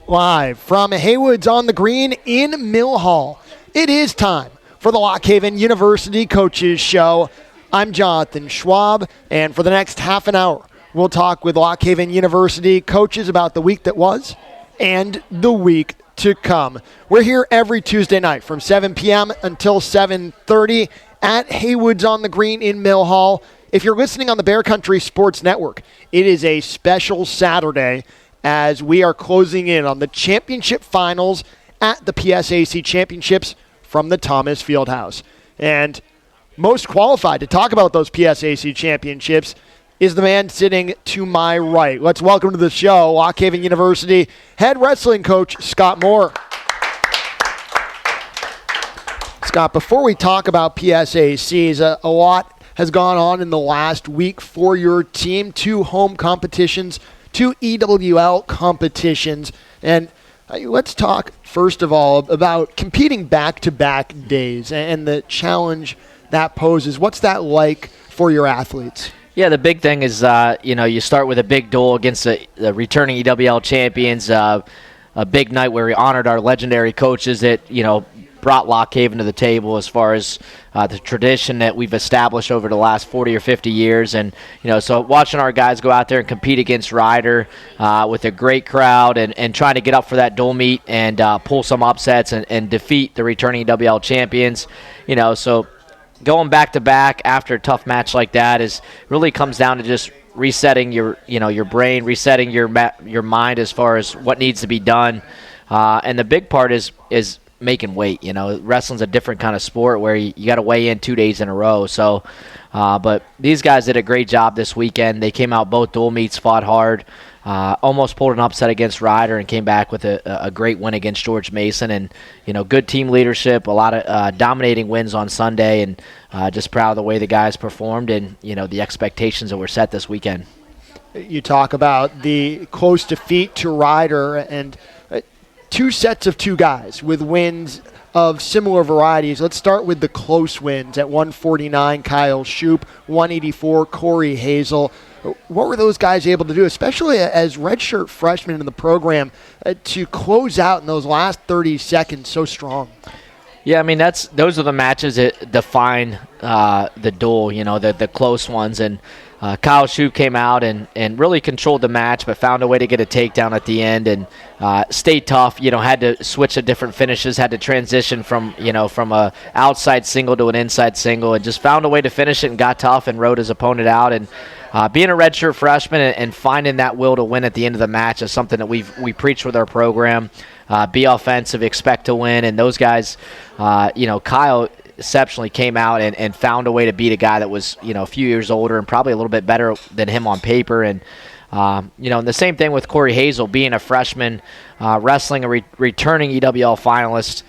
Live from Haywood's on the Green in Mill Hall. It is time for the Lock Haven University Coaches Show. I'm Jonathan Schwab, and for the next half an hour, we'll talk with Lock Haven University coaches about the week that was and the week to come. We're here every Tuesday night from 7 p.m. until 7:30 at Haywood's on the Green in Mill Hall. If you're listening on the Bear Country Sports Network, it is a special Saturday as we are closing in on the championship finals at the PSAC Championships from the Thomas Fieldhouse. And most qualified to talk about those PSAC Championships is the man sitting to my right. Let's welcome to the show Lock Haven University head wrestling coach Scott Moore. Scott, before we talk about PSACs, a lot has gone on in the last week for your team. 2 home competitions, 2 EWL competitions, and let's talk first of all about competing back-to-back days and the challenge that poses. What's that like for your athletes? Yeah, the big thing is, you start with a big duel against the returning EWL champions, a big night where we honored our legendary coaches that, brought Lock Haven to the table as far as the tradition that we've established over the last 40 or 50 years. And, so watching our guys go out there and compete against Ryder with a great crowd and trying to get up for that dual meet and pull some upsets and defeat the returning EWL champions, so going back-to-back after a tough match like that really comes down to just resetting your brain, resetting your mind as far as what needs to be done. And the big part is making weight. Wrestling's a different kind of sport where you got to weigh in 2 days in a row. So, but these guys did a great job this weekend. They came out both dual meets, fought hard, almost pulled an upset against Ryder and came back with a great win against George Mason. And, good team leadership, a lot of dominating wins on Sunday, and just proud of the way the guys performed and, the expectations that were set this weekend. You talk about the close defeat to Ryder and 2 sets of 2 guys with wins of similar varieties. Let's start with the close wins. At 149, Kyle Shoup, 184, Corey Hazel. What were those guys able to do, especially as redshirt freshmen in the program, to close out in those last 30 seconds so strong? Yeah, those are the matches that define the duel, the close ones. And Kyle Shoup came out and really controlled the match, but found a way to get a takedown at the end and stayed tough. Had to switch to different finishes, had to transition from a outside single to an inside single, and just found a way to finish it and got tough and rode his opponent out. And being a redshirt freshman and finding that will to win at the end of the match is something that we preach with our program. Be offensive, expect to win, and those guys, Kyle exceptionally came out and found a way to beat a guy that was, a few years older and probably a little bit better than him on paper. And, and the same thing with Corey Hazel, being a freshman, wrestling a returning EWL finalist.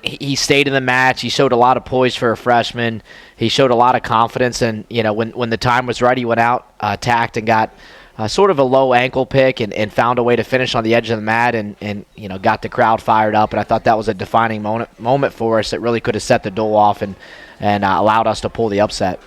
He stayed in the match. He showed a lot of poise for a freshman. He showed a lot of confidence. And, when the time was right, he went out, attacked, and got sort of a low ankle pick and found a way to finish on the edge of the mat and got the crowd fired up. And I thought that was a defining moment for us that really could have set the duel off and allowed us to pull the upset.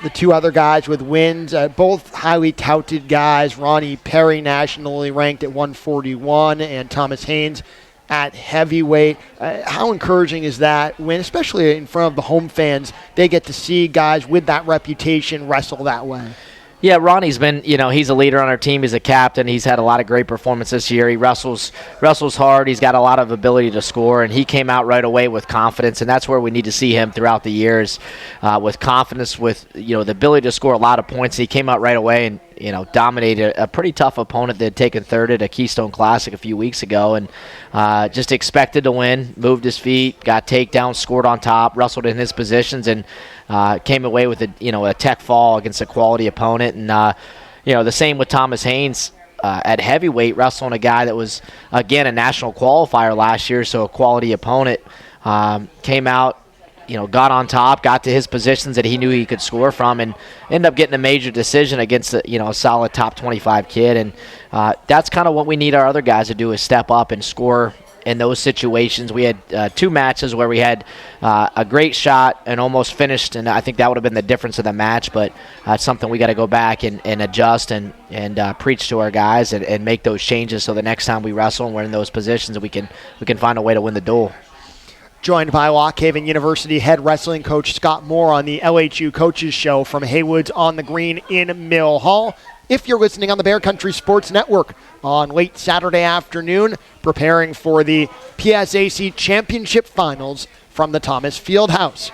The 2 other guys with wins, both highly touted guys, Ronnie Perry, nationally ranked at 141, and Thomas Haynes at heavyweight. How encouraging is that when, especially in front of the home fans, they get to see guys with that reputation wrestle that way? Yeah, Ronnie's been, he's a leader on our team. He's a captain. He's had a lot of great performances this year. He wrestles hard. He's got a lot of ability to score, and he came out right away with confidence, and that's where we need to see him throughout the years, with confidence, with, the ability to score a lot of points. He came out right away and, dominated a pretty tough opponent that had taken third at a Keystone Classic a few weeks ago, and just expected to win, moved his feet, got takedowns, scored on top, wrestled in his positions, and came away with a tech fall against a quality opponent. And the same with Thomas Haynes at heavyweight, wrestling a guy that was, again, a national qualifier last year, so a quality opponent. Came out, got on top, got to his positions that he knew he could score from, and ended up getting a major decision against a solid top 25 kid. And that's kind of what we need our other guys to do, is step up and score in those situations. We had 2 matches where we had a great shot and almost finished, and I think that would have been the difference of the match. But it's something we got to go back and adjust and preach to our guys and make those changes so the next time we wrestle and we're in those positions, we can find a way to win the duel. Joined by Lock Haven University head wrestling coach Scott Moore on the LHU Coaches Show from Haywood's on the Green in Mill Hall. If you're listening on the Bear Country Sports Network on late Saturday afternoon, preparing for the PSAC Championship Finals from the Thomas Fieldhouse.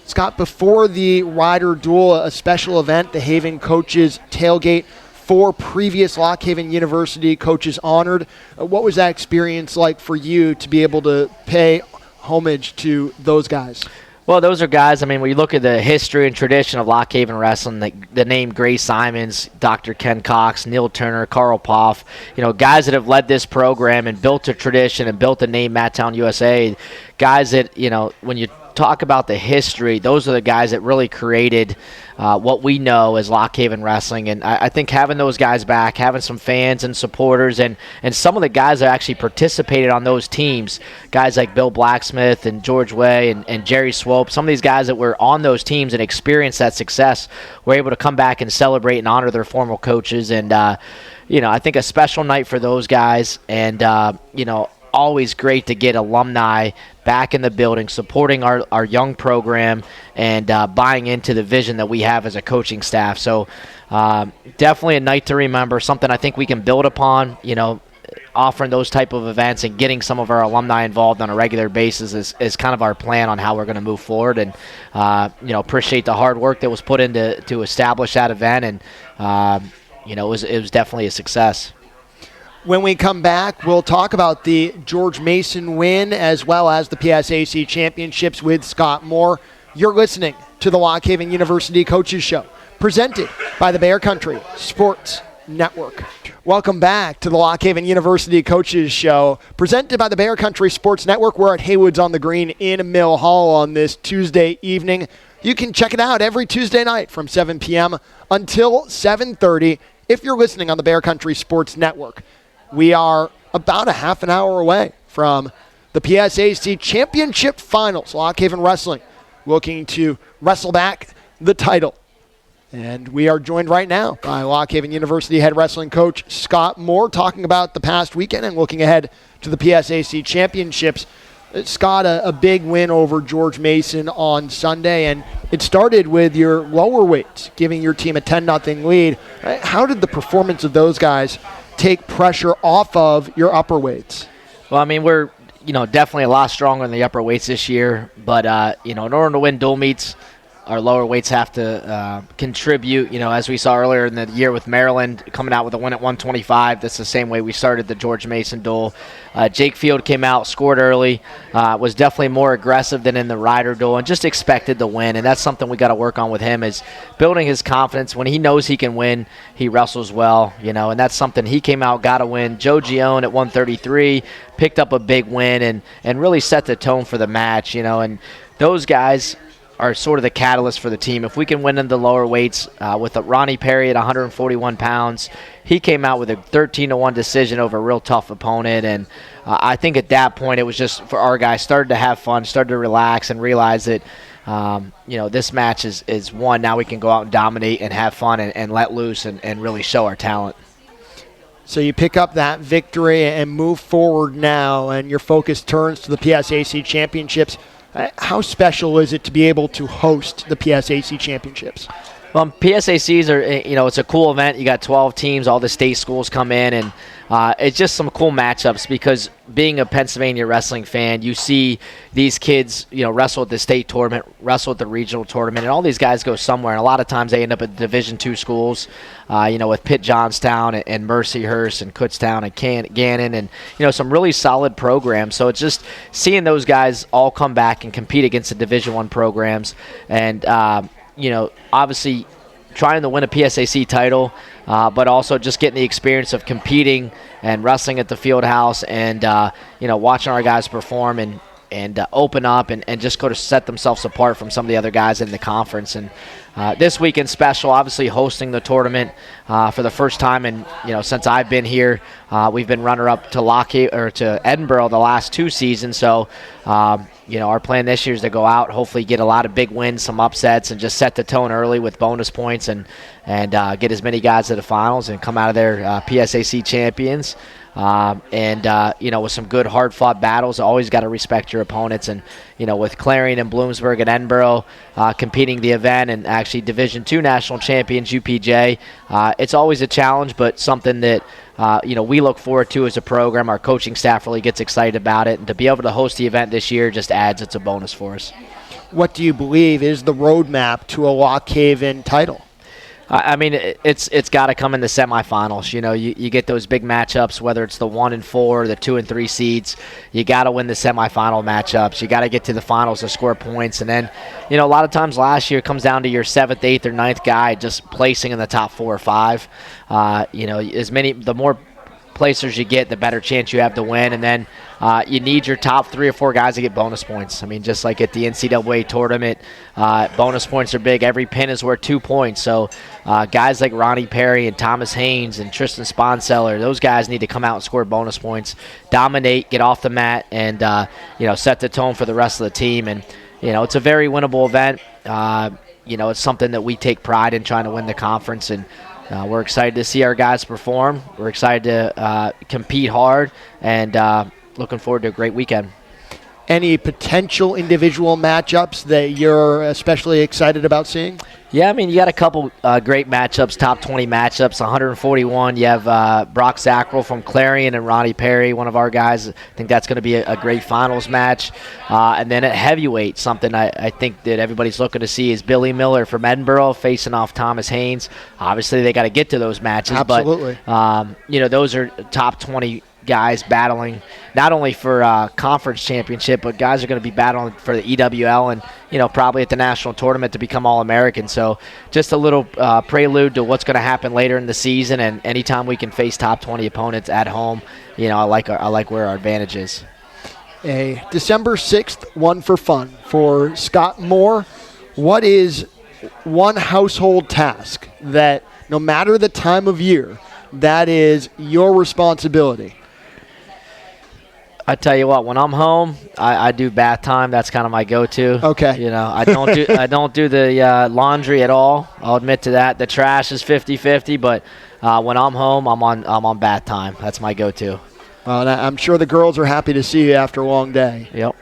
Scott, before the Rider Duel, a special event, the Haven Coaches Tailgate, 4 previous Lock Haven University coaches honored. What was that experience like for you to be able to pay homage to those guys? Well, those are guys, I mean, when you look at the history and tradition of Lock Haven Wrestling, the name Gray Simons, Dr. Ken Cox, Neil Turner, Carl Poff, guys that have led this program and built a tradition and built the name Madtown USA, guys that, when you talk about the history, those are the guys that really created what we know as Lock Haven Wrestling. And I think having those guys back, having some fans and supporters, and some of the guys that actually participated on those teams, guys like Bill Blacksmith and George Way and Jerry Swope, some of these guys that were on those teams and experienced that success were able to come back and celebrate and honor their former coaches. And, I think a special night for those guys. And, always great to get alumni back in the building, supporting our young program and buying into the vision that we have as a coaching staff. So definitely a night to remember, something I think we can build upon, offering those type of events and getting some of our alumni involved on a regular basis is kind of our plan on how we're going to move forward. And, appreciate the hard work that was put into to establish that event. And, it was definitely a success. When we come back, we'll talk about the George Mason win as well as the PSAC championships with Scott Moore. You're listening to the Lock Haven University Coaches Show, presented by the Bear Country Sports Network. Welcome back to the Lock Haven University Coaches Show, presented by the Bear Country Sports Network. We're at Haywood's on the Green in Mill Hall on this Tuesday evening. You can check it out every Tuesday night from 7 p.m. until 7:30 if you're listening on the Bear Country Sports Network. We are about a half an hour away from the PSAC Championship Finals. Lock Haven Wrestling looking to wrestle back the title. And we are joined right now by Lock Haven University head wrestling coach Scott Moore, talking about the past weekend and looking ahead to the PSAC Championships. Scott, a big win over George Mason on Sunday, and it started with your lower weights, giving your team a 10-0 lead. How did the performance of those guys take pressure off of your upper weights? Well, I mean, we're, definitely a lot stronger in the upper weights this year. But, in order to win dual meets, our lower weights have to contribute. As we saw earlier in the year with Maryland coming out with a win at 125. That's the same way we started the George Mason duel. Jake Field came out, scored early, was definitely more aggressive than in the Rider duel, and just expected to win. And that's something we got to work on with him, is building his confidence. When he knows he can win, he wrestles well, and that's something he came out, got to win. Joe Gione at 133 picked up a big win and really set the tone for the match, and those guys are sort of the catalyst for the team. If we can win in the lower weights with Ronnie Perry at 141 pounds, he came out with a 13-1 decision over a real tough opponent. And I think at that point it was just for our guys started to have fun, started to relax and realize that, this match is won. Now we can go out and dominate and have fun and let loose and really show our talent. So you pick up that victory and move forward now, and your focus turns to the PSAC Championships. How special is it to be able to host the PSAC Championships? Well, PSACs are, it's a cool event. You got 12 teams, all the state schools come in, and it's just some cool matchups because being a Pennsylvania wrestling fan, you see these kids, wrestle at the state tournament, wrestle at the regional tournament, and all these guys go somewhere. And a lot of times they end up at Division II schools, with Pitt Johnstown and Mercyhurst and Kutztown and Gannon and, some really solid programs. So it's just seeing those guys all come back and compete against the Division I programs. And, obviously trying to win a PSAC title, but also just getting the experience of competing and wrestling at the field house and, watching our guys perform. And and open up and just go to set themselves apart from some of the other guys in the conference. And this weekend special, obviously hosting the tournament for the first time, and since I've been here, we've been runner-up to Edinburgh the last 2 seasons. So our plan this year is to go out, hopefully get a lot of big wins, some upsets, and just set the tone early with bonus points and get as many guys to the finals and come out of there PSAC champions. With some good hard-fought battles, always got to respect your opponents. And with Clarion and Bloomsburg and Edinburgh competing the event, and actually Division II national champions UPJ, it's always a challenge, but something that we look forward to as a program. Our coaching staff really gets excited about it, and to be able to host the event this year just adds. It's a bonus for us. What do you believe is the roadmap to a Lock Haven title? I mean, it's got to come in the semifinals. You get those big matchups, whether it's the 1 and 4, the 2 and 3 seeds. You got to win the semifinal matchups. You got to get to the finals to score points. And then, a lot of times last year it comes down to your 7th, 8th, or 9th guy just placing in the top 4 or 5. The more placers you get, the better chance you have to win. And then you need your top 3 or 4 guys to get bonus points. I mean, just like at the NCAA tournament, bonus points are big. Every pin is worth 2 points. So guys like Ronnie Perry and Thomas Haynes and Tristan Sponseller, those guys need to come out and score bonus points, dominate, get off the mat, and set the tone for the rest of the team. And it's a very winnable event. It's something that we take pride in, trying to win the conference, and we're excited to see our guys perform. We're excited to compete hard, and looking forward to a great weekend. Any potential individual matchups that you're especially excited about seeing? Yeah, I mean, you got a couple great matchups, top 20 matchups. 141, you have Brock Zackrell from Clarion and Ronnie Perry, one of our guys. I think that's going to be a great finals match. And then at heavyweight, something I think that everybody's looking to see is Billy Miller from Edinburgh facing off Thomas Haynes. Obviously, they got to get to those matches. Absolutely. But, those are top 20 guys battling not only for conference championship, but guys are going to be battling for the EWL and probably at the national tournament to become All-American. So just a little prelude to what's going to happen later in the season, and anytime we can face top 20 opponents at home, I like where our advantage is. A December 6th one for fun for Scott Moore. What is one household task that, no matter the time of year, that is your responsibility? I tell you what, when I'm home, I do bath time. That's kind of my go-to. Okay. I don't do the laundry at all. I'll admit to that. The trash is 50-50, but when I'm home, I'm on bath time. That's my go-to. Well, I'm sure the girls are happy to see you after a long day. Yep.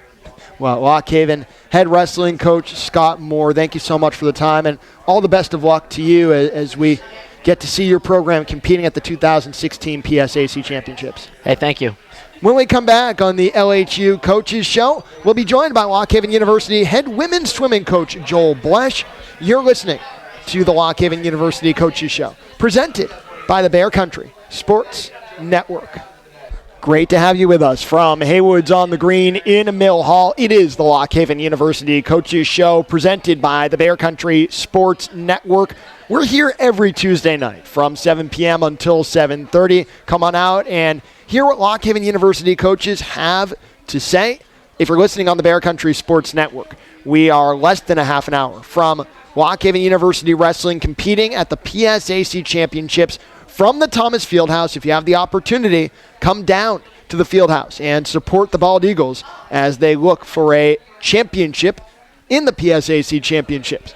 Well, Lock Haven head wrestling coach Scott Moore, thank you so much for the time, and all the best of luck to you as we get to see your program competing at the 2016 PSAC Championships. Hey, thank you. When we come back on the LHU Coaches Show, we'll be joined by Lock Haven University head women's swimming coach Joel Blesh. You're listening to the Lock Haven University Coaches Show, presented by the Bear Country Sports Network. Great to have you with us from Haywood's on the Green in Mill Hall. It is the Lock Haven University Coaches Show, presented by the Bear Country Sports Network. We're here every Tuesday night from 7 p.m. until 7:30. Come on out and hear what Lock Haven University coaches have to say. If you're listening on the Bear Country Sports Network, we are less than a half an hour from Lock Haven University Wrestling competing at the PSAC Championships from the Thomas Fieldhouse. If you have the opportunity, come down to the Fieldhouse and support the Bald Eagles as they look for a championship in the PSAC Championships.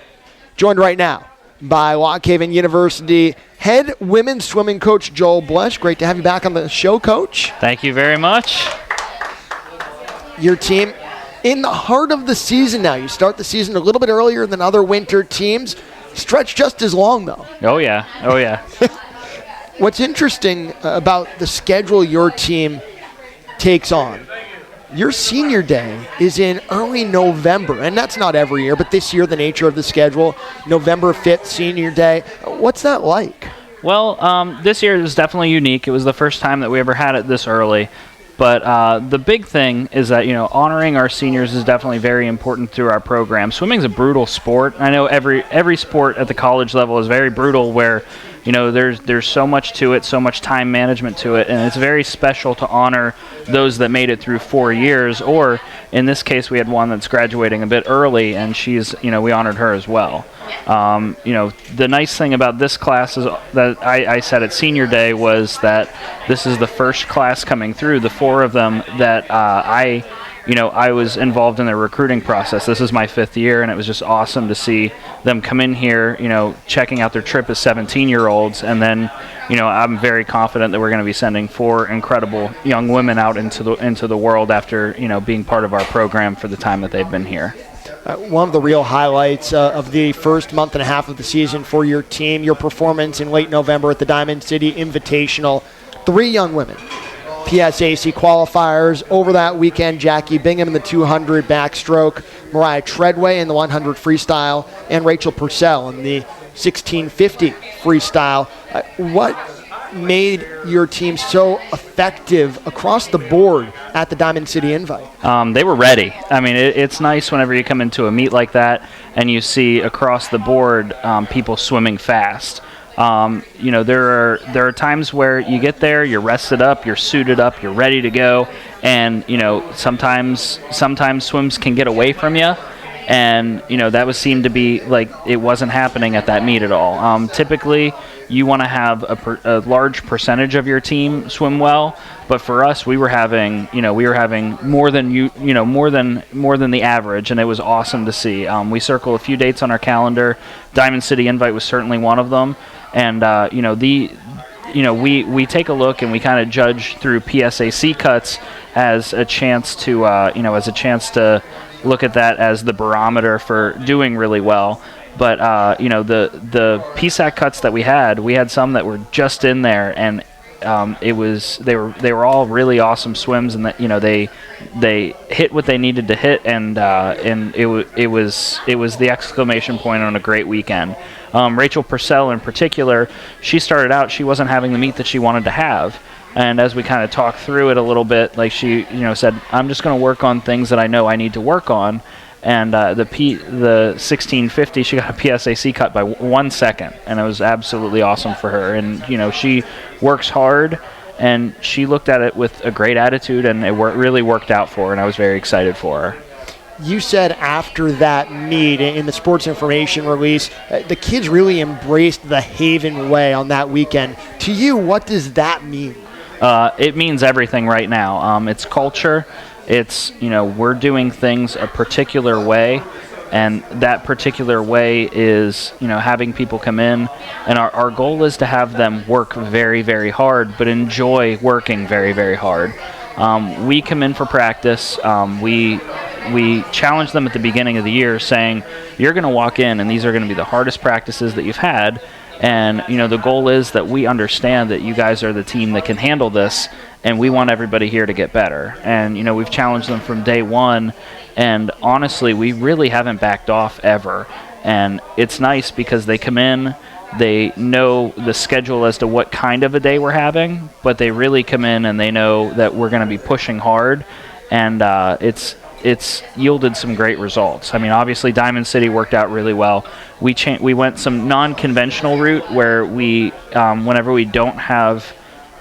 Joined right now by Lock Haven University head women's swimming coach Joel Blesh. Great to have you back on the show, Coach. Thank you very much. Your team in the heart of the season now. You start the season a little bit earlier than other winter teams. Stretch just as long, though. Oh, yeah. Oh, yeah. What's interesting about the schedule your team takes on, your senior day is in early November, and that's not every year, but this year the nature of the schedule, November 5th, senior day. What's that like? Well, this year is definitely unique. It was the first time that we ever had it this early. But the big thing is that, honoring our seniors is definitely very important through our program. Swimming's a brutal sport. I know every sport at the college level is very brutal, where there's so much to it, so much time management to it, and it's very special to honor those that made it through 4 years, or in this case we had one that's graduating a bit early, and we honored her as well. The nice thing about this class is that I said at senior day was that this is the first class coming through, the 4 of them that I was involved in the recruiting process. This is my 5th year, and it was just awesome to see them come in here, checking out their trip as 17-year-olds. And then, I'm very confident that we're going to be sending 4 incredible young women out into the world after, being part of our program for the time that they've been here. One of the real highlights of the first month and a half of the season for your team, your performance in late November at the Diamond City Invitational. 3 young women, PSAC qualifiers over that weekend. Jackie Bingham in the 200 backstroke, Mariah Treadway in the 100 freestyle, and Rachel Purcell in the 1650 freestyle. What made your team so effective across the board at the Diamond City Invite? They were ready. I mean, it's nice whenever you come into a meet like that and you see across the board people swimming fast. There are times where you get there, you're rested up, you're suited up, you're ready to go, and sometimes swims can get away from you, and that would seem to be like it wasn't happening at that meet at all. Typically, you want to have a large percentage of your team swim well, but for us, we were having more than the average, and it was awesome to see. We circled a few dates on our calendar. Diamond City Invite was certainly one of them. And we take a look and we kind of judge through PSAC cuts as a chance to look at that as the barometer for doing really well. But the PSAC cuts that we had some that were just in there, and they were all really awesome swims, and that they hit what they needed to hit, and it was the exclamation point on a great weekend. Rachel Purcell in particular, she started out, she wasn't having the meet that she wanted to have. And as we kind of talked through it a little bit, like she, said, I'm just going to work on things that I know I need to work on. And the 1650, she got a PSAC cut by 1 second, and it was absolutely awesome for her. And she works hard, and she looked at it with a great attitude, and it really worked out for her. And I was very excited for her. You said after that meet in the sports information release, the kids really embraced the Haven way on that weekend. To you, what does that mean? It means everything right now. It's culture. It's, we're doing things a particular way, and that particular way is, having people come in, and our goal is to have them work very, very hard, but enjoy working very, very hard. We come in for practice. We challenge them at the beginning of the year saying, you're going to walk in and these are going to be the hardest practices that you've had. And, the goal is that we understand that you guys are the team that can handle this, and we want everybody here to get better. And, we've challenged them from day one, and honestly, we really haven't backed off ever. And it's nice because they come in, they know the schedule as to what kind of a day we're having, but they really come in and they know that we're going to be pushing hard, and it's yielded some great results. I mean, obviously, Diamond City worked out really well. We went some non-conventional route where we, whenever we don't have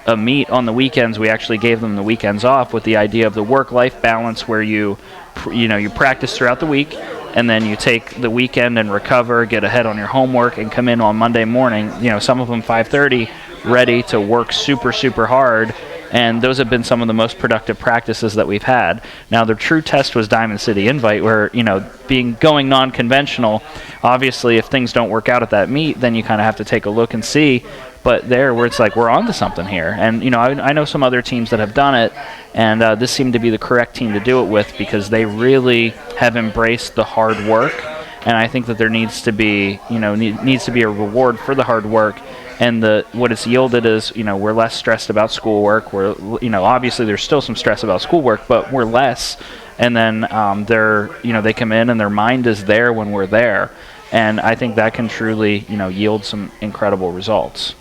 a meet on the weekends, we actually gave them the weekends off with the idea of the work-life balance, where you practice throughout the week, and then you take the weekend and recover, get ahead on your homework, and come in on Monday morning. Some of them 5:30, ready to work super, super hard. And those have been some of the most productive practices that we've had. Now, the true test was Diamond City Invite, where, going non-conventional, obviously if things don't work out at that meet, then you kind of have to take a look and see. But there, where it's like, we're on to something here. And, I know some other teams that have done it, and this seemed to be the correct team to do it with, because they really have embraced the hard work. And I think that there needs to be a reward for the hard work. And what it's yielded is, we're less stressed about schoolwork. We're, obviously there's still some stress about schoolwork, but we're less. And then they come in and their mind is there when we're there. And I think that can truly, yield some incredible results.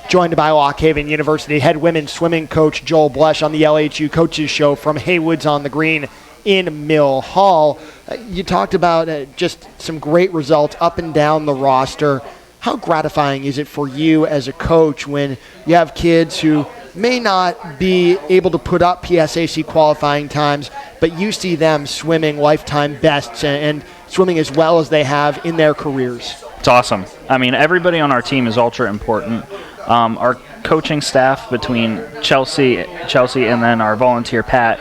Joined by Lock Haven University head women's swimming coach Joel Blesh on the LHU Coaches Show from Haywood's on the Green in Mill Hall. You talked about just some great results up and down the roster. how gratifying is it for you as a coach when you have kids who may not be able to put up PSAC qualifying times, but you see them swimming lifetime bests and swimming as well as they have in their careers? It's awesome. I mean, everybody on our team is ultra important. Our coaching staff between Chelsea, and then our volunteer Pat,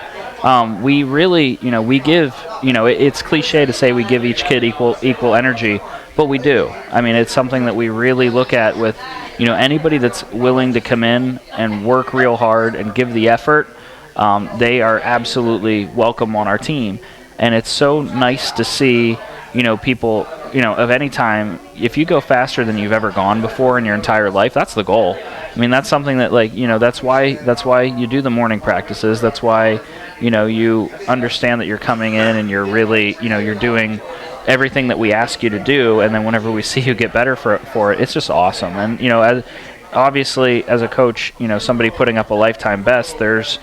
we really, we give, it's cliche to say we give each kid equal energy, but we do. I mean, it's something that we really look at with, anybody that's willing to come in and work real hard and give the effort, they are absolutely welcome on our team. And it's so nice to see, people, of any time, if you go faster than you've ever gone before in your entire life, that's the goal. I mean, that's something that, that's why you do the morning practices. That's why, you understand that you're coming in and you're really, you're doing everything that we ask you to do. And then whenever we see you get better for it, it's just awesome. And, obviously, as a coach, somebody putting up a lifetime best, there's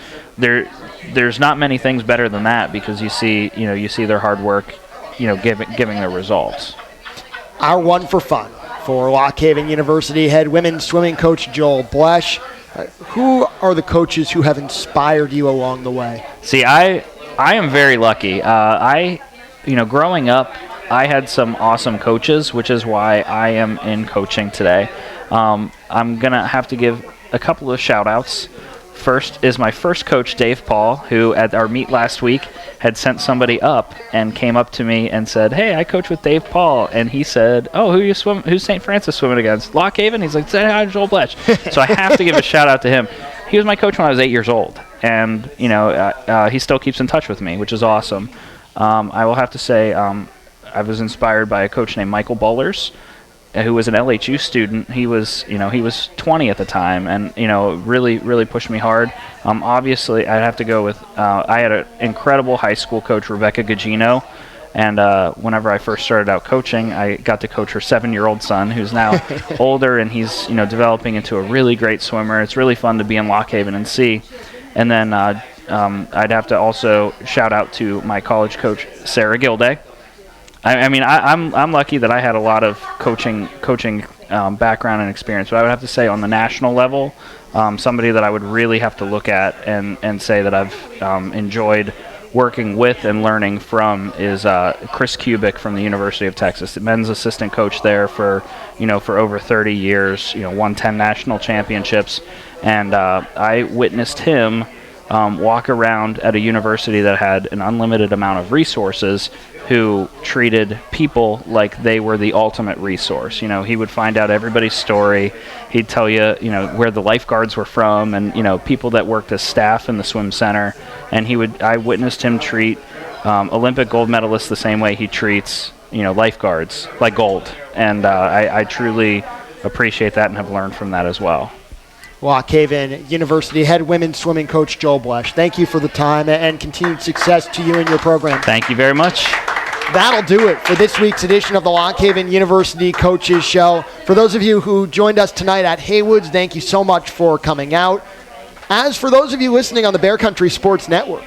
not many things better than that, because you see their hard work, giving their results. Our one for fun for Lock Haven University head women's swimming coach Joel Blesh. Who are the coaches who have inspired you along the way? See, I am very lucky. Growing up, I had some awesome coaches, which is why I am in coaching today. I'm going to have to give a couple of shout-outs. First is my first coach, Dave Paul, who at our meet last week had sent somebody up and came up to me and said, "Hey, I coach with Dave Paul." And he said, "Oh, who's St. Francis swimming against? Lock Haven?" He's like, "Say hi to Joel Blesh." So I have to give a shout-out to him. He was my coach when I was 8 years old, and he still keeps in touch with me, which is awesome. I will have to say I was inspired by a coach named Michael Bullers, who was an LHU student. He was 20 at the time, and really pushed me hard. Obviously, I'd have to go with I had an incredible high school coach, Rebecca Gugino, and whenever I first started out coaching, I got to coach her 7-year-old son, who's now older, and he's developing into a really great swimmer. It's really fun to be in Lock Haven and see. And then I'd have to also shout out to my college coach, Sarah Gilday. I'm lucky that I had a lot of coaching background and experience, but I would have to say on the national level, somebody that I would really have to look at and say that I've enjoyed working with and learning from is Chris Kubik from the University of Texas, the men's assistant coach there for over 30 years, won 10 national championships, and I witnessed him walk around at a university that had an unlimited amount of resources, who treated people like they were the ultimate resource. He would find out everybody's story. He'd tell you, where the lifeguards were from, and, people that worked as staff in the swim center. And I witnessed him treat Olympic gold medalists the same way he treats, lifeguards, like gold. And I truly appreciate that and have learned from that as well. Lock Haven University head women's swimming coach Joel Blesh, thank you for the time and continued success to you and your program. Thank you very much. That'll do it for this week's edition of the Lock Haven University Coaches Show. For those of you who joined us tonight at Haywoods, thank you so much for coming out. As for those of you listening on the Bear Country Sports Network,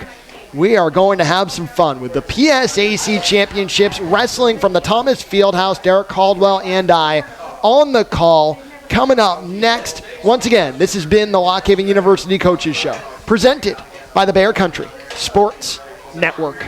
we are going to have some fun with the PSAC Championships, wrestling from the Thomas Fieldhouse. Derek Caldwell and I on the call. Coming up next, once again, this has been the Lock Haven University Coaches Show, presented by the Bear Country Sports Network.